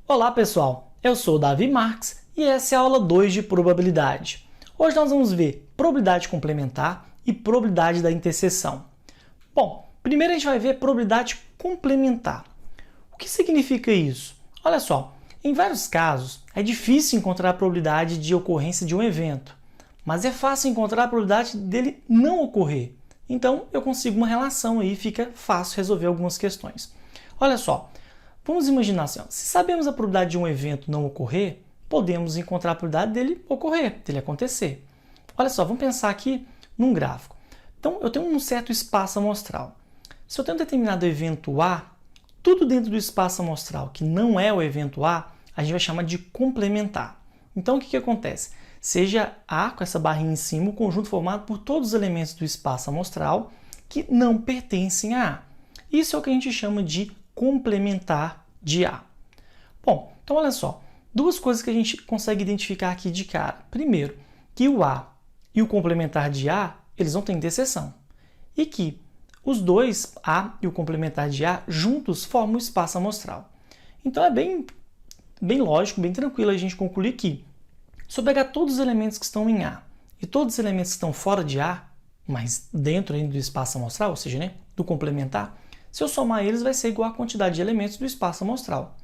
Olá pessoal, eu sou o Davi Marques e essa é a aula 2 de probabilidade. Hoje nós vamos ver probabilidade complementar e probabilidade da interseção. Bom, primeiro a gente vai ver probabilidade complementar. O que significa isso? Olha só, em vários casos é difícil encontrar a probabilidade de ocorrência de um evento, mas é fácil encontrar a probabilidade dele não ocorrer. Então eu consigo uma relação aí, fica fácil resolver algumas questões. Olha só, vamos imaginar assim, se sabemos a probabilidade de um evento não ocorrer, podemos encontrar a probabilidade dele ocorrer, dele acontecer. Olha só, vamos pensar aqui num gráfico. Então, eu tenho um certo espaço amostral. Se eu tenho um determinado evento A, tudo dentro do espaço amostral que não é o evento A, a gente vai chamar de complementar. Então, o que acontece? Seja A, com essa barrinha em cima, o conjunto formado por todos os elementos do espaço amostral que não pertencem a A. Isso é o que a gente chama de complementar de A. Bom, então olha só, duas coisas que a gente consegue identificar aqui de cara. Primeiro, que o A e o complementar de A, eles vão ter interseção. E que os dois, A e o complementar de A, juntos formam o espaço amostral. Então é bem lógico, bem tranquilo a gente concluir que se eu pegar todos os elementos que estão em A e todos os elementos que estão fora de A, mas dentro ainda do espaço amostral, ou seja, né, do complementar, se eu somar eles vai ser igual a quantidade de elementos do espaço amostral.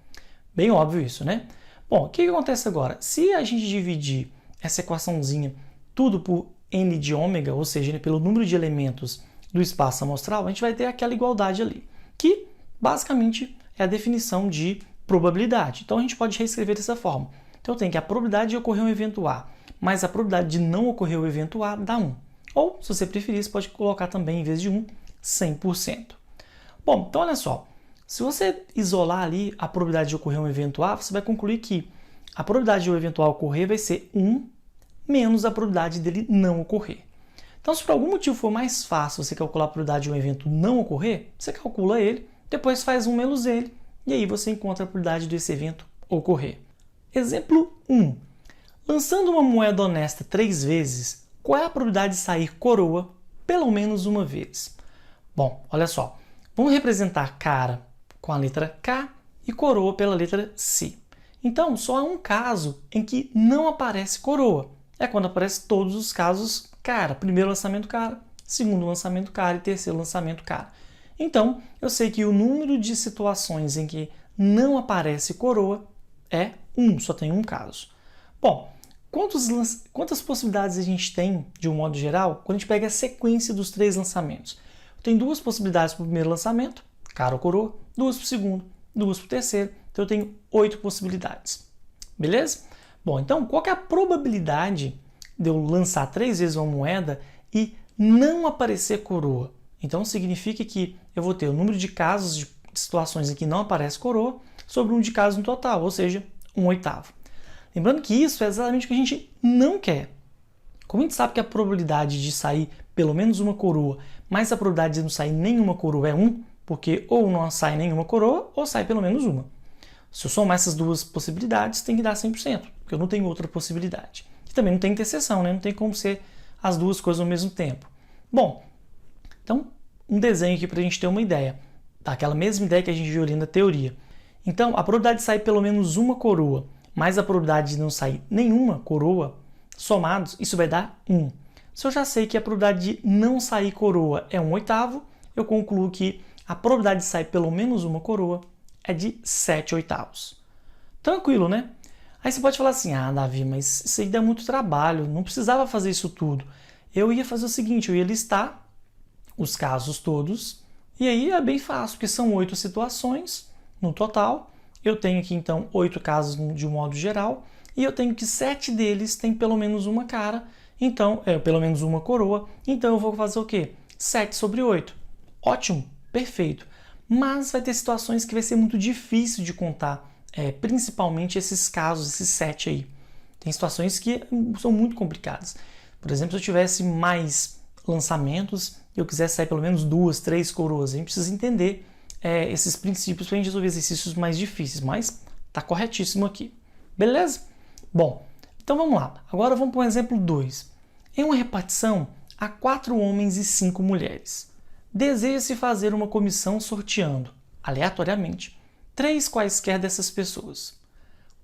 Bem óbvio isso, né? Bom, o que acontece agora? Se a gente dividir essa equaçãozinha tudo por n de ômega, ou seja, pelo número de elementos do espaço amostral, a gente vai ter aquela igualdade ali, que basicamente é a definição de probabilidade. Então a gente pode reescrever dessa forma. Então eu tenho que a probabilidade de ocorrer um evento A, mais a probabilidade de não ocorrer o evento A dá 1. Ou, se você preferir, você pode colocar também, em vez de 1, 100%. Bom, então olha só, se você isolar ali a probabilidade de ocorrer um evento A, você vai concluir que a probabilidade de um evento A ocorrer vai ser 1 menos a probabilidade dele não ocorrer. Então, se por algum motivo for mais fácil você calcular a probabilidade de um evento não ocorrer, você calcula ele, depois faz 1 menos ele, e aí você encontra a probabilidade desse evento ocorrer. Exemplo 1. Lançando uma moeda honesta 3 vezes, qual é a probabilidade de sair coroa pelo menos uma vez? Bom, olha só. Vamos representar cara com a letra K e coroa pela letra C. Então, só há um caso em que não aparece coroa. É quando aparece todos os casos cara. Primeiro lançamento cara, segundo lançamento cara e terceiro lançamento cara. Então, eu sei que o número de situações em que não aparece coroa é 1, só tem um caso. Bom, quantas possibilidades a gente tem, de um modo geral, quando a gente pega a sequência dos 3 lançamentos? Tem 2 possibilidades para o primeiro lançamento, cara ou coroa, 2 para o segundo, 2 para o terceiro, então eu tenho 8 possibilidades. Beleza? Bom, então qual que é a probabilidade de eu lançar 3 vezes uma moeda e não aparecer coroa? Então significa que eu vou ter o número de casos, de situações em que não aparece coroa, sobre o número de casos no total, ou seja, 1/8. Lembrando que isso é exatamente o que a gente não quer. Como a gente sabe que a probabilidade de sair pelo menos uma coroa, mais a probabilidade de não sair nenhuma coroa é 1, porque ou não sai nenhuma coroa, ou sai pelo menos uma. Se eu somar essas duas possibilidades, tem que dar 100%, porque eu não tenho outra possibilidade. E também não tem interseção, né? Não tem como ser as duas coisas ao mesmo tempo. Bom, então, um desenho aqui para a gente ter uma ideia. Tá? Aquela mesma ideia que a gente viu ali na teoria. Então, a probabilidade de sair pelo menos uma coroa, mais a probabilidade de não sair nenhuma coroa, somados, isso vai dar 1. Se eu já sei que a probabilidade de não sair coroa é 1/8, eu concluo que a probabilidade de sair pelo menos uma coroa é de 7/8. Tranquilo, né? Aí você pode falar assim, Davi, mas isso aí dá muito trabalho, não precisava fazer isso tudo. Eu ia fazer o seguinte, eu ia listar os casos todos, e aí é bem fácil, porque são 8 situações no total. Eu tenho aqui, então, 8 casos de um modo geral, e eu tenho que 7 deles têm pelo menos uma cara, então, pelo menos uma coroa, então eu vou fazer o quê? 7 sobre 8. Ótimo, perfeito. Mas vai ter situações que vai ser muito difícil de contar, principalmente esses casos, esses 7 aí. Tem situações que são muito complicadas. Por exemplo, se eu tivesse mais lançamentos, eu quisesse sair pelo menos 2, 3 coroas, a gente precisa entender esses princípios para a gente resolver exercícios mais difíceis, mas está corretíssimo aqui. Beleza? Bom, então vamos lá. Agora vamos para o exemplo 2. Em uma repartição, há 4 homens e 5 mulheres. Deseja-se fazer uma comissão sorteando, aleatoriamente, 3 quaisquer dessas pessoas.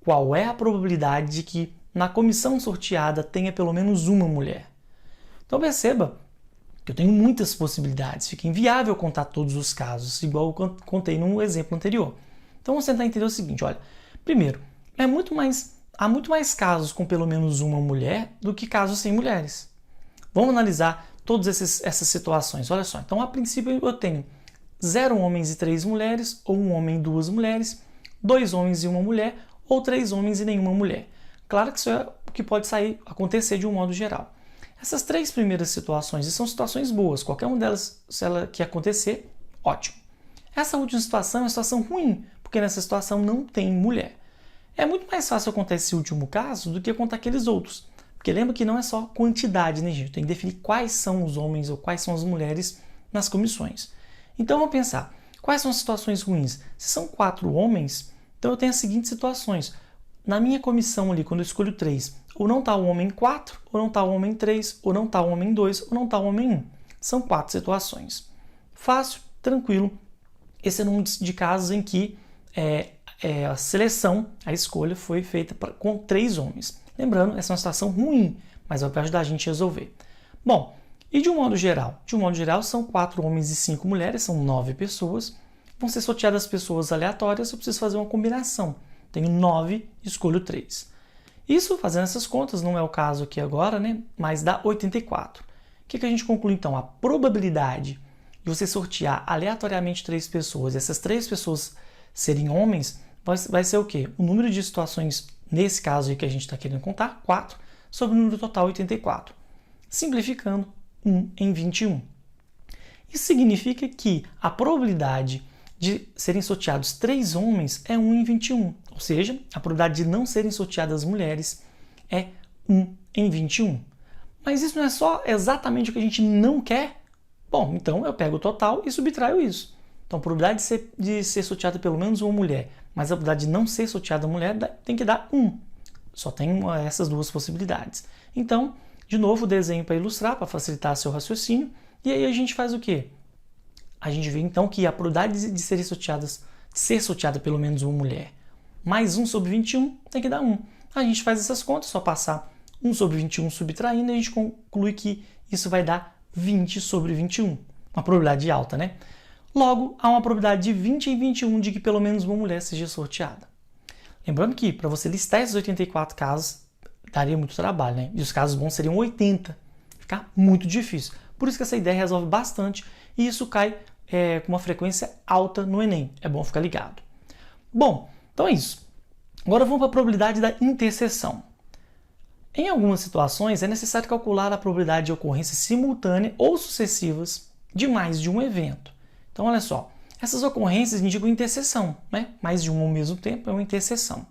qual é a probabilidade de que na comissão sorteada tenha pelo menos uma mulher. Então perceba que eu tenho muitas possibilidades, fica inviável contar todos os casos, igual eu contei no exemplo anterior. Então vamos tentar entender o seguinte, olha, primeiro, há muito mais casos com pelo menos uma mulher do que casos sem mulheres. Vamos analisar todas essas situações, olha só. Então a princípio eu tenho 0 homens e 3 mulheres, ou 1 homem e 2 mulheres, 2 homens e 1 mulher, ou 3 homens e nenhuma mulher. Claro que isso é o que pode acontecer de um modo geral. Essas 3 primeiras situações são situações boas, qualquer uma delas, se ela que acontecer, ótimo. Essa última situação é uma situação ruim, porque nessa situação não tem mulher. É muito mais fácil contar esse último caso do que contar aqueles outros, porque lembra que não é só quantidade, né, gente? Tem que definir quais são os homens ou quais são as mulheres nas comissões. Então vamos pensar, quais são as situações ruins? Se são 4 homens, então eu tenho as seguintes situações. Na minha comissão ali, quando eu escolho 3, ou não está o homem 4, ou não está o homem 3, ou não está o homem 2, ou não está o homem 1. São 4 situações. Fácil, tranquilo. Esse é um de casos em que a seleção, a escolha foi feita com 3 homens. Lembrando, essa é uma situação ruim, mas vai ajudar a gente a resolver. Bom, e de um modo geral? De um modo geral, são 4 homens e 5 mulheres, são 9 pessoas. Vão ser sorteadas pessoas aleatórias, eu preciso fazer uma combinação. Tenho 9, escolho 3. Isso, fazendo essas contas, não é o caso aqui agora, né? Mas dá 84. O que a gente conclui então? A probabilidade de você sortear aleatoriamente 3 pessoas e essas 3 pessoas serem homens vai ser o quê? O número de situações, nesse caso aí que a gente está querendo contar, 4, sobre o número total 84. Simplificando, 1 em 21. Isso significa que a probabilidade de serem sorteados 3 homens é 1 em 21. Ou seja, a probabilidade de não serem sorteadas mulheres é 1 em 21. Mas isso não é só exatamente o que a gente não quer? Bom, então eu pego o total e subtraio isso. Então a probabilidade de ser sorteada pelo menos uma mulher, mas a probabilidade de não ser sorteada mulher tem que dar 1. Só tem essas duas possibilidades. Então, de novo, desenho para ilustrar, para facilitar seu raciocínio. E aí a gente faz o quê? A gente vê então que a probabilidade de ser sorteada pelo menos uma mulher mais 1 sobre 21 tem que dar 1. A gente faz essas contas, só passar 1 sobre 21 subtraindo, e a gente conclui que isso vai dar 20 sobre 21. Uma probabilidade alta, né? Logo, há uma probabilidade de 20 em 21 de que pelo menos uma mulher seja sorteada. Lembrando que para você listar esses 84 casos, daria muito trabalho, né? E os casos bons seriam 80. Fica muito difícil. Por isso que essa ideia resolve bastante e isso cai com uma frequência alta no Enem. É bom ficar ligado. Bom, então é isso. Agora vamos para a probabilidade da interseção. Em algumas situações é necessário calcular a probabilidade de ocorrência simultânea ou sucessivas de mais de um evento. Então olha só, essas ocorrências indicam interseção, né? Mais de um ao mesmo tempo é uma interseção.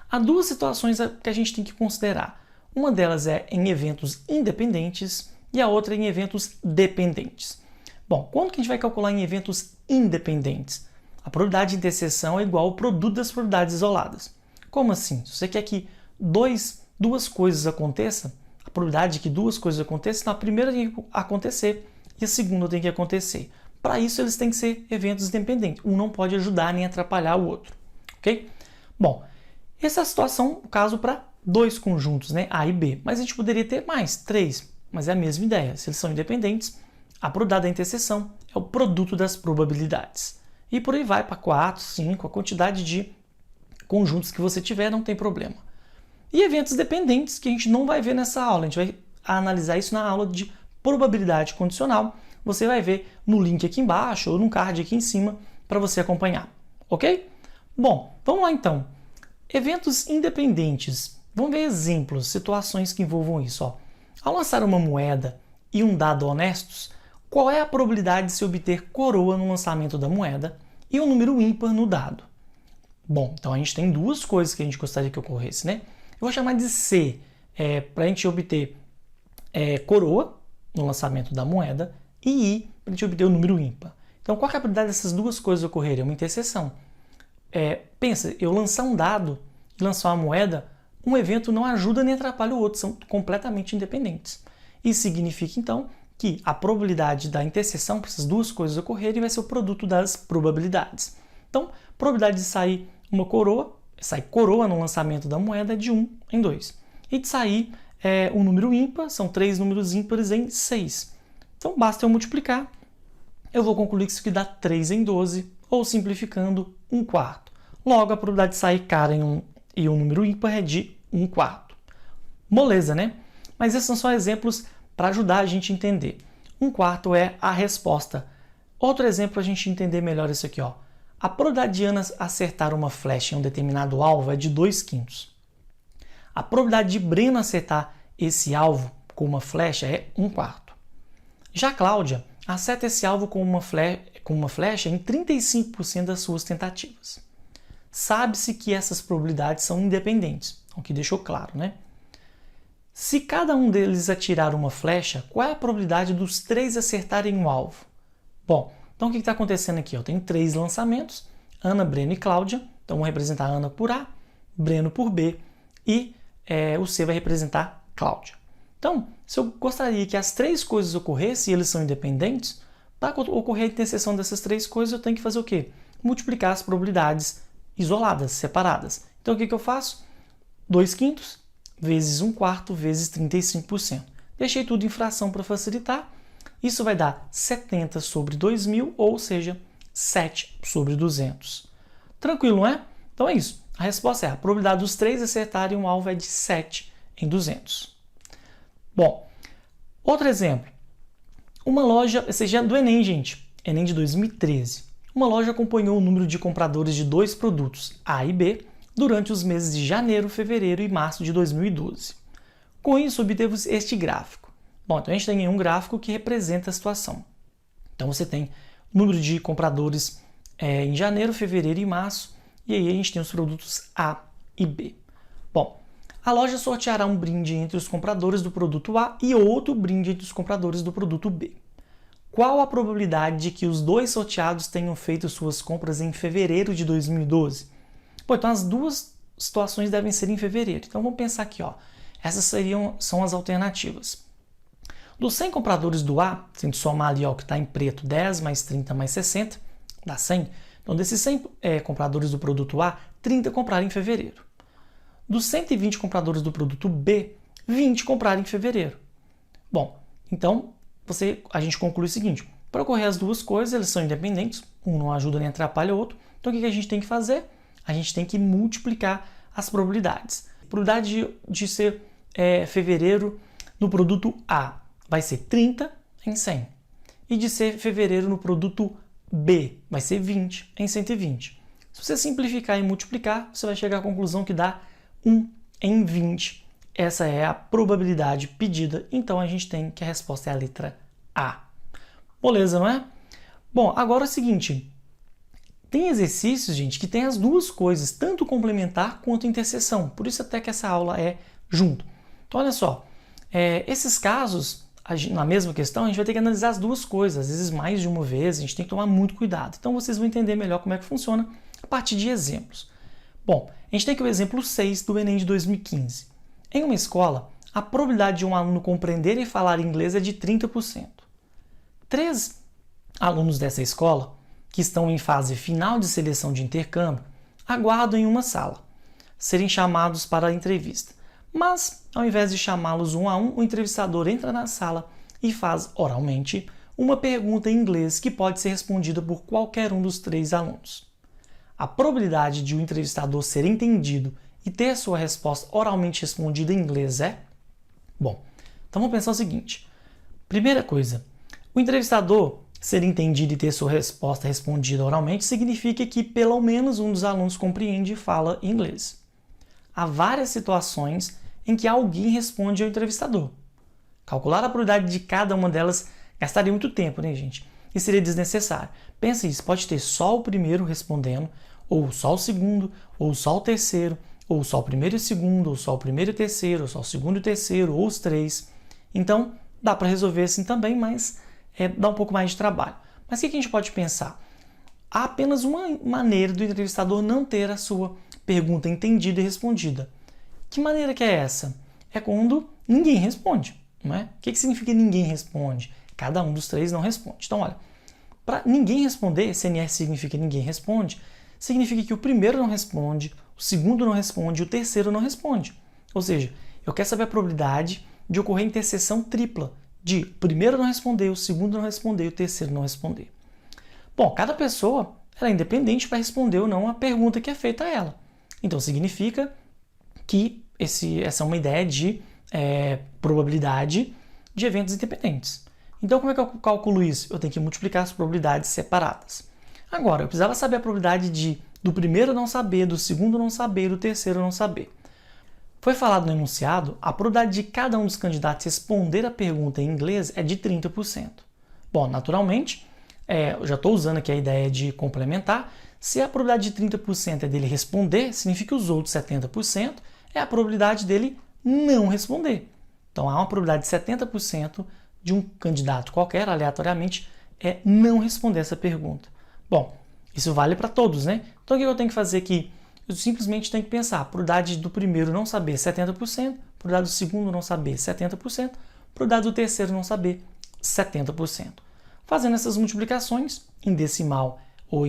Há 2 situações que a gente tem que considerar. Uma delas é em eventos independentes e a outra em eventos dependentes. Bom, quando que a gente vai calcular em eventos independentes? A probabilidade de interseção é igual ao produto das probabilidades isoladas. Como assim? Se você quer que duas coisas aconteçam, a probabilidade de que 2 coisas aconteçam, a primeira tem que acontecer e a segunda tem que acontecer. Para isso, eles têm que ser eventos independentes. Um não pode ajudar nem atrapalhar o outro. Ok? Bom, essa é a situação, o caso para 2 conjuntos, né? A e B. Mas a gente poderia ter mais, 3. Mas é a mesma ideia. Se eles são independentes, a probabilidade da interseção é o produto das probabilidades. E por aí vai para 4, 5, a quantidade de conjuntos que você tiver, não tem problema. E eventos dependentes, que a gente não vai ver nessa aula. A gente vai analisar isso na aula de probabilidade condicional. Você vai ver no link aqui embaixo ou no card aqui em cima para você acompanhar. Ok? Bom, vamos lá então. Eventos independentes. Vamos ver exemplos, situações que envolvam isso. Ó. Ao lançar uma moeda e um dado honestos, qual é a probabilidade de se obter coroa no lançamento da moeda e um número ímpar no dado? Bom, então a gente tem 2 coisas que a gente gostaria que ocorresse, né? Eu vou chamar de C, para a gente obter coroa no lançamento da moeda e I, para a gente obter o número ímpar. Então, qual é a probabilidade dessas 2 coisas ocorrerem? É uma interseção. Pensa, eu lançar um dado e lançar uma moeda, um evento não ajuda nem atrapalha o outro, são completamente independentes. Isso significa, então, que a probabilidade da interseção para essas 2 coisas ocorrerem vai ser o produto das probabilidades. Então, probabilidade de sair uma coroa sai coroa no lançamento da moeda é de 1 em 2. E de sair um número ímpar, são 3 números ímpares em 6. Então basta eu multiplicar, eu vou concluir que isso aqui dá 3 em 12, ou simplificando, 1/4. Logo, a probabilidade de sair cara e um número ímpar é de 1/4. Moleza, né? Mas esses são só exemplos para ajudar a gente a entender. 1/4 é a resposta. Outro exemplo para a gente entender melhor isso aqui, ó. A probabilidade de Ana acertar uma flecha em um determinado alvo é de 2/5. A probabilidade de Breno acertar esse alvo com uma flecha é 1/4. Já Cláudia acerta esse alvo com uma flecha em 35% das suas tentativas. Sabe-se que essas probabilidades são independentes, o que deixou claro, né? Se cada um deles atirar uma flecha, qual é a probabilidade dos 3 acertarem um alvo? Bom, então o que está acontecendo aqui? Eu tenho 3 lançamentos, Ana, Breno e Cláudia. Então vou representar Ana por A, Breno por B e o C vai representar Cláudia. Então, se eu gostaria que as 3 coisas ocorressem e eles são independentes, para ocorrer a interseção dessas 3 coisas eu tenho que fazer o quê? Multiplicar as probabilidades isoladas, separadas. Então o que eu faço? 2/5 vezes 1/4 vezes 35%. Deixei tudo em fração para facilitar. Isso vai dar 70 sobre 2.000, ou seja, 7 sobre 200. Tranquilo, não é? Então é isso. A resposta é a probabilidade dos 3 acertarem um alvo é de 7 em 200. Bom, outro exemplo. Uma loja, esse já é do Enem, gente. Enem de 2013. Uma loja acompanhou o número de compradores de 2 produtos, A e B, durante os meses de janeiro, fevereiro e março de 2012. Com isso, obtemos este gráfico. Bom, então a gente tem um gráfico que representa a situação. Então você tem o número de compradores em janeiro, fevereiro e março, e aí a gente tem os produtos A e B. Bom, a loja sorteará um brinde entre os compradores do produto A e outro brinde entre os compradores do produto B. Qual a probabilidade de que os 2 sorteados tenham feito suas compras em fevereiro de 2012? Bom, então as 2 situações devem ser em fevereiro. Então vamos pensar aqui, ó. Essas são as alternativas. Dos 100 compradores do A, se a gente somar ali ó, o que está em preto, 10 mais 30 mais 60, dá 100. Então desses 100 compradores do produto A, 30 compraram em fevereiro. Dos 120 compradores do produto B, 20 compraram em fevereiro. Bom, então a gente conclui o seguinte: para ocorrer as 2 coisas, eles são independentes, um não ajuda nem atrapalha o outro. Então o que a gente tem que fazer? A gente tem que multiplicar as probabilidades. A probabilidade de ser fevereiro no produto A vai ser 30 em 100. E de ser fevereiro no produto B vai ser 20 em 120. Se você simplificar e multiplicar, você vai chegar à conclusão que dá 1 em 20. Essa é a probabilidade pedida, então a gente tem que a resposta é a letra A. Beleza, não é? Bom, agora é o seguinte, tem exercícios, gente, que tem as 2 coisas, tanto complementar quanto interseção, por isso até que essa aula é junto. Então olha só, esses casos, na mesma questão, a gente vai ter que analisar as 2 coisas, às vezes mais de uma vez, a gente tem que tomar muito cuidado. Então vocês vão entender melhor como é que funciona a partir de exemplos. Bom, a gente tem aqui o exemplo 6 do Enem de 2015. Em uma escola, a probabilidade de um aluno compreender e falar inglês é de 30%. 3 alunos dessa escola, que estão em fase final de seleção de intercâmbio, aguardam em uma sala, serem chamados para a entrevista. Mas, ao invés de chamá-los um a um, o entrevistador entra na sala e faz oralmente uma pergunta em inglês que pode ser respondida por qualquer um dos 3 alunos. A probabilidade de o entrevistador ser entendido e ter sua resposta oralmente respondida em inglês é? Bom, então vamos pensar o seguinte. Primeira coisa, o entrevistador ser entendido e ter sua resposta respondida oralmente significa que pelo menos um dos alunos compreende e fala inglês. Há várias situações em que alguém responde ao entrevistador. Calcular a probabilidade de cada uma delas gastaria muito tempo, né, gente? E seria desnecessário. Pensa isso, pode ter só o primeiro respondendo, ou só o segundo, ou só o terceiro, ou só o primeiro e o segundo, ou só o primeiro e o terceiro, ou só o segundo e o terceiro, ou os 3. Então, dá para resolver assim também, mas dá um pouco mais de trabalho. Mas o que a gente pode pensar? Há apenas uma maneira do entrevistador não ter a sua pergunta entendida e respondida. Que maneira que é essa? É quando ninguém responde, não é? O que significa ninguém responde? Cada um dos 3 não responde. Então, olha, para ninguém responder, CNR significa ninguém responde, significa que o primeiro não responde, o segundo não responde e o terceiro não responde. Ou seja, eu quero saber a probabilidade de ocorrer interseção tripla, de o primeiro não responder, o segundo não responder e o terceiro não responder. Bom, cada pessoa ela é independente para responder ou não a pergunta que é feita a ela. Então, significa que essa é uma ideia de probabilidade de eventos independentes. Então, como é que eu calculo isso? Eu tenho que multiplicar as probabilidades separadas. Agora, eu precisava saber a probabilidade do primeiro não saber, do segundo não saber, do terceiro não saber. Foi falado no enunciado, a probabilidade de cada um dos candidatos responder a pergunta em inglês é de 30%. Bom, naturalmente, eu já estou usando aqui a ideia de complementar. Se a probabilidade de 30% é dele responder, significa que os outros 70% é a probabilidade dele não responder. Então, há uma probabilidade de 70% de um candidato qualquer, aleatoriamente, não responder essa pergunta. Bom, isso vale para todos, né? Então, o que eu tenho que fazer aqui? Eu simplesmente tenho que pensar, a probabilidade do primeiro não saber 70%, a probabilidade do segundo não saber 70%, a probabilidade do terceiro não saber 70%. Fazendo essas multiplicações em decimal ou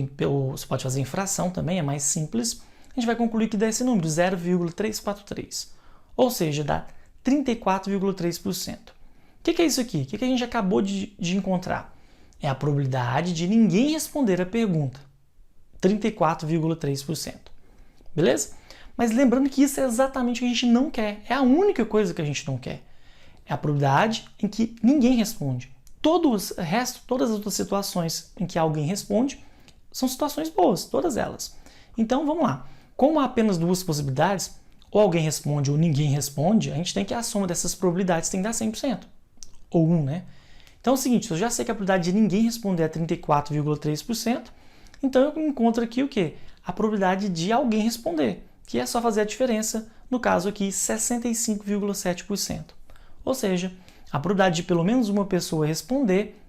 você pode fazer em fração também, é mais simples, a gente vai concluir que dá esse número, 0,343. Ou seja, dá 34,3%. O que é isso aqui? O que a gente acabou de encontrar? É a probabilidade de ninguém responder a pergunta. 34,3%. Beleza? Mas lembrando que isso é exatamente o que a gente não quer. É a única coisa que a gente não quer. É a probabilidade em que ninguém responde. Todas as outras situações em que alguém responde são situações boas, todas elas. Então, vamos lá. Como há apenas duas possibilidades, ou alguém responde ou ninguém responde, a gente tem que a soma dessas probabilidades tem que dar 100%. Ou 1, né? Então é o seguinte, eu já sei que a probabilidade de ninguém responder é 34,3%, então eu encontro aqui o quê? A probabilidade de alguém responder, que é só fazer a diferença, no caso aqui, 65,7%. Ou seja, a probabilidade de pelo menos uma pessoa responder,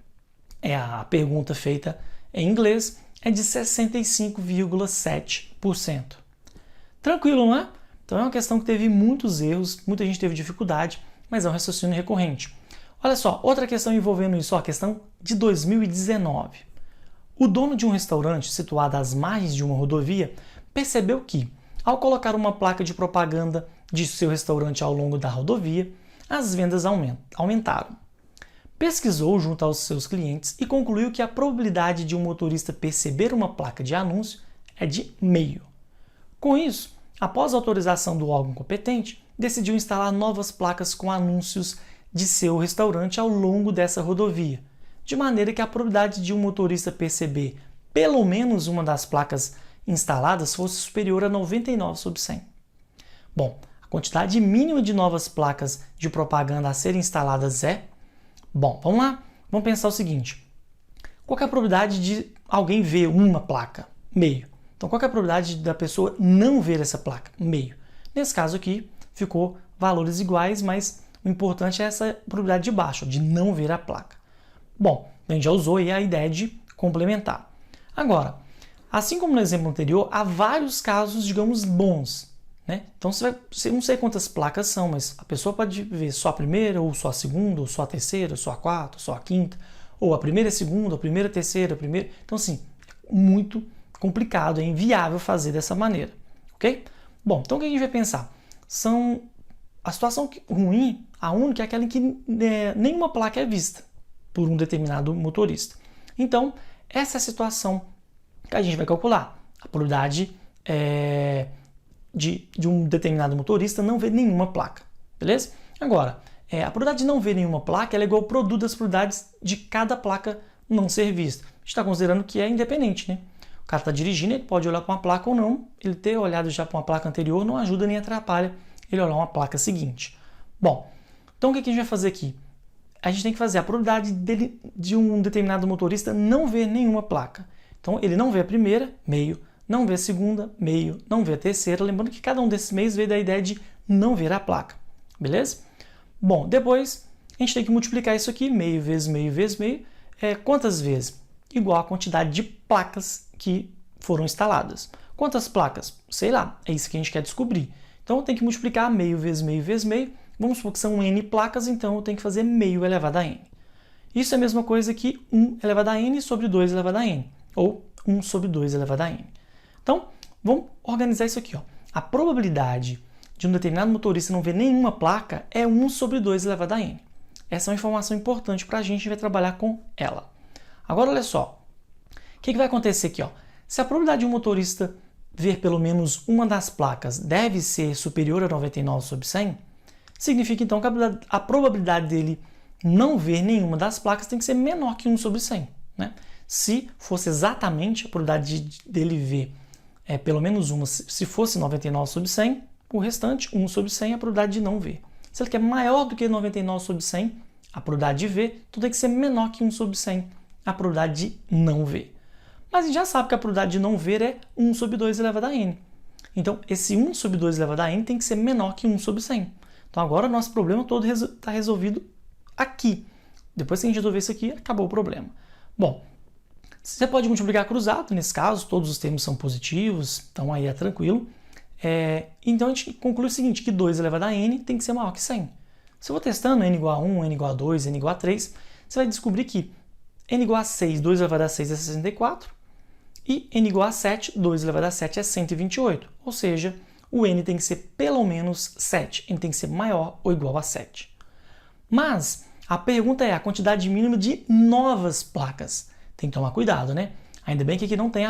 a pergunta feita em inglês, é de 65,7%. Tranquilo, não é? Então é uma questão que teve muitos erros, muita gente teve dificuldade, mas é um raciocínio recorrente. Olha só, outra questão envolvendo isso, a questão de 2019. O dono de um restaurante situado às margens de uma rodovia percebeu que, ao colocar uma placa de propaganda de seu restaurante ao longo da rodovia, as vendas aumentaram. Pesquisou junto aos seus clientes e concluiu que a probabilidade de um motorista perceber uma placa de anúncio é de meio. Com isso, após a autorização do órgão competente, decidiu instalar novas placas com anúncios de seu restaurante ao longo dessa rodovia, de maneira que a probabilidade de um motorista perceber pelo menos uma das placas instaladas fosse superior a 99 sobre 100. Bom, a quantidade mínima de novas placas de propaganda a serem instaladas é... Bom, vamos lá, vamos pensar o seguinte. Qual é a probabilidade de alguém ver uma placa? Meio. Então, qual é a probabilidade da pessoa não ver essa placa? Meio. Nesse caso aqui, ficou valores iguais, mas o importante é essa probabilidade de baixo, de não ver a placa. Bom, a gente já usou aí a ideia de complementar. Agora, assim como no exemplo anterior, há vários casos, digamos, bons. Né? Então, você não sei quantas placas são, mas a pessoa pode ver só a primeira, ou só a segunda, ou só a terceira, ou só a quarta, ou só a quinta, ou a primeira e a segunda, a primeira e a terceira, a primeira... Então, assim, é muito complicado, é inviável fazer dessa maneira. Ok? Bom, então o que a gente vai pensar? A situação ruim, a única é aquela em que nenhuma placa é vista por um determinado motorista. Então, essa é a situação que a gente vai calcular. A probabilidade de um determinado motorista não ver nenhuma placa. Beleza? Agora, a probabilidade de não ver nenhuma placa é igual ao produto das probabilidades de cada placa não ser vista. A gente está considerando que é independente, né? O cara está dirigindo, ele pode olhar para uma placa ou não. Ele ter olhado já para uma placa anterior não ajuda nem atrapalha ele olhar uma placa seguinte. Bom, então o que a gente vai fazer aqui? A gente tem que fazer a probabilidade de um determinado motorista não ver nenhuma placa. Então, ele não vê a primeira, meio, não vê a segunda, meio, não vê a terceira. Lembrando que cada um desses meios veio da ideia de não ver a placa. Beleza? Bom, depois a gente tem que multiplicar isso aqui, meio vezes meio vezes meio. Quantas vezes? Igual a quantidade de placas que foram instaladas. Quantas placas? Sei lá, é isso que a gente quer descobrir. Então, eu tenho que multiplicar meio vezes meio vezes meio. Vamos supor que são n placas, então eu tenho que fazer meio elevado a n. Isso é a mesma coisa que 1 elevado a n sobre 2 elevado a n. Ou 1 sobre 2 elevado a n. Então, vamos organizar isso aqui. Ó. a probabilidade de um determinado motorista não ver nenhuma placa é 1 sobre 2 elevado a n. Essa é uma informação importante para a gente vai trabalhar com ela. Agora, olha só. O que vai acontecer aqui? Ó? Se a probabilidade de um motorista ver pelo menos uma das placas deve ser superior a 99 sobre 100, significa então que a probabilidade dele não ver nenhuma das placas tem que ser menor que 1 sobre 100. Né? Se fosse exatamente a probabilidade dele ver pelo menos uma, se fosse 99 sobre 100, o restante, 1 sobre 100, é a probabilidade de não ver. Se ele quer maior do que 99 sobre 100, a probabilidade de ver, tudo tem que ser menor que 1 sobre 100, a probabilidade de não ver. Mas a gente já sabe que a probabilidade de não ver é 1 sobre 2 elevado a n. Então, esse 1 sobre 2 elevado a n tem que ser menor que 1 sobre 100. Então, agora o nosso problema todo está resolvido aqui. Depois que a gente resolver isso aqui, acabou o problema. Bom, você pode multiplicar cruzado, nesse caso, todos os termos são positivos, então aí é tranquilo. Então, a gente conclui o seguinte, que 2 elevado a n tem que ser maior que 100. Se eu vou testando n igual a 1, n igual a 2, n igual a 3, você vai descobrir que n igual a 6, 2 elevado a 6 é 64, e n igual a 7, 2 elevado a 7 é 128. Ou seja, o n tem que ser pelo menos 7, n tem que ser maior ou igual a 7. Mas a pergunta é a quantidade mínima de novas placas. Tem que tomar cuidado, né? Ainda bem que aqui não tem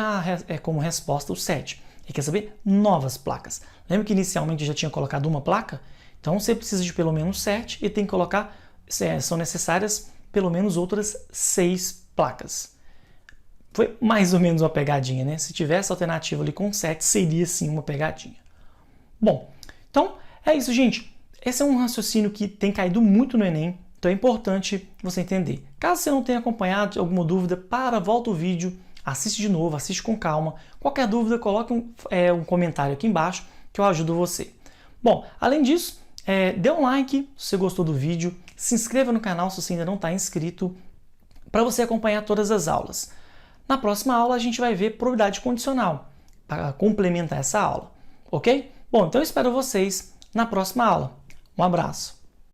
como resposta o 7. Ele quer saber novas placas. Lembra que inicialmente já tinha colocado uma placa? Então você precisa de pelo menos 7 e tem que colocar, são necessárias pelo menos outras 6 placas. Foi mais ou menos uma pegadinha, né? Se tivesse alternativa ali com 7, seria sim uma pegadinha. Bom, então é isso, gente. Esse é um raciocínio que tem caído muito no Enem, então é importante você entender. Caso você não tenha acompanhado alguma dúvida, volta o vídeo, assiste de novo, assiste com calma. Qualquer dúvida, coloque um comentário aqui embaixo que eu ajudo você. Bom, além disso, dê um like se você gostou do vídeo, se inscreva no canal se você ainda não está inscrito, para você acompanhar todas as aulas. Na próxima aula a gente vai ver probabilidade condicional, para complementar essa aula, ok? Bom, então eu espero vocês na próxima aula. Um abraço!